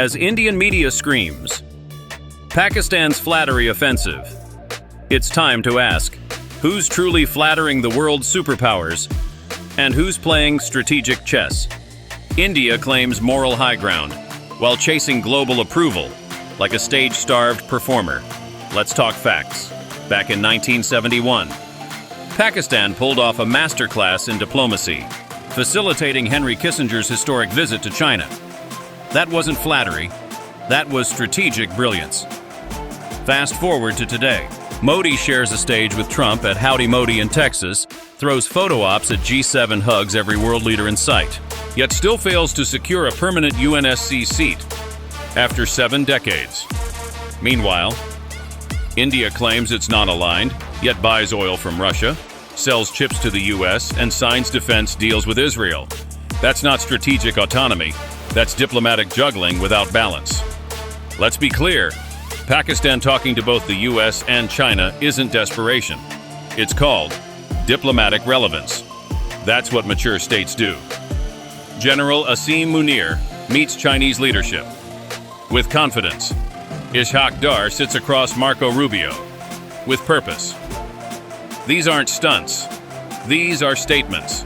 as Indian media screams, Pakistan's flattery offensive. It's time to ask, who's truly flattering the world's superpowers, and who's playing strategic chess? India claims moral high ground, while chasing global approval, like a stage-starved performer. Let's talk facts. Back in 1971, Pakistan pulled off a masterclass in diplomacy, facilitating Henry Kissinger's historic visit to China. That wasn't flattery, that was strategic brilliance. Fast forward to today. Modi shares a stage with Trump at Howdy Modi in Texas, throws photo ops at G7 hugs every world leader in sight, yet still fails to secure a permanent UNSC seat after 7 decades. Meanwhile, India claims it's not aligned, yet buys oil from Russia, sells chips to the US, and signs defense deals with Israel. That's not strategic autonomy, that's diplomatic juggling without balance. Let's be clear, Pakistan talking to both the US and China isn't desperation. It's called diplomatic relevance. That's what mature states do. General Asim Munir meets Chinese leadership. With confidence, Ishaq Dar sits across Marco Rubio. With purpose. These aren't stunts. These are statements.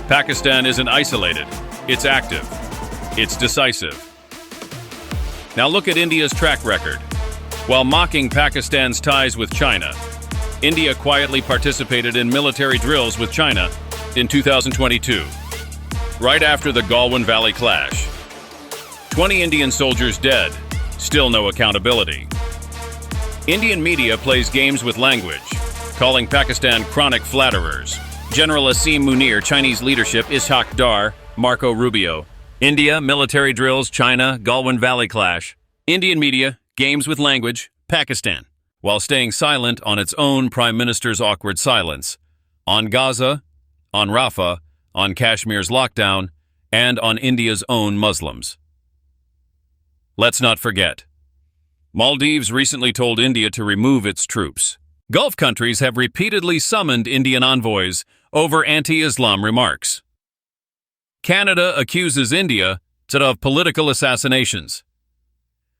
Pakistan isn't isolated. It's active. It's decisive. Now look at India's track record. While mocking Pakistan's ties with China, India quietly participated in military drills with China in 2022, right after the Galwan Valley clash. 20 Indian soldiers dead, still no accountability. Indian media plays games with language, calling Pakistan chronic flatterers. General Asim Munir, Chinese leadership, Ishaq Dar, Marco Rubio. India, military drills, China, Galwan Valley clash. Indian media, games with language, Pakistan, while staying silent on its own prime minister's awkward silence. On Gaza, on Rafah, on Kashmir's lockdown, and on India's own Muslims. Let's not forget, Maldives recently told India to remove its troops. Gulf countries have repeatedly summoned Indian envoys over anti-Islam remarks. Canada accuses India of political assassinations.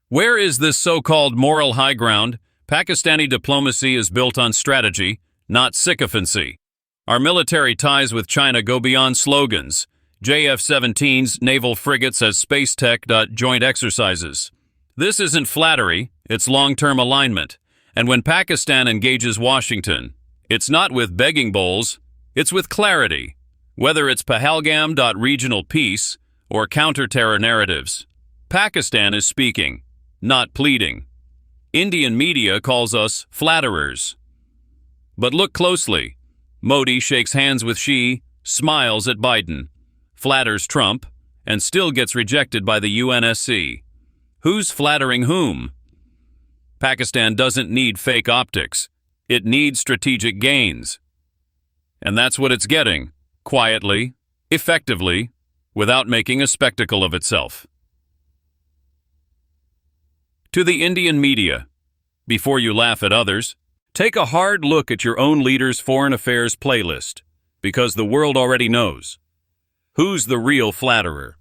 Where is this so-called moral high ground? Pakistani diplomacy is built on strategy, not sycophancy. Our military ties with China go beyond slogans. JF-17s, naval frigates as space tech. Joint exercises. This isn't flattery, it's long-term alignment. And when Pakistan engages Washington, it's not with begging bowls, it's with clarity. Whether it's Pahalgam. Regional peace or counter-terror narratives, Pakistan is speaking, not pleading. Indian media calls us flatterers. But look closely. Modi shakes hands with Xi, smiles at Biden, flatters Trump, and still gets rejected by the UNSC. Who's flattering whom? Pakistan doesn't need fake optics. It needs strategic gains. And that's what it's getting, quietly, effectively, without making a spectacle of itself. To the Indian media, before you laugh at others, take a hard look at your own leader's foreign affairs playlist, because the world already knows. Who's the real flatterer?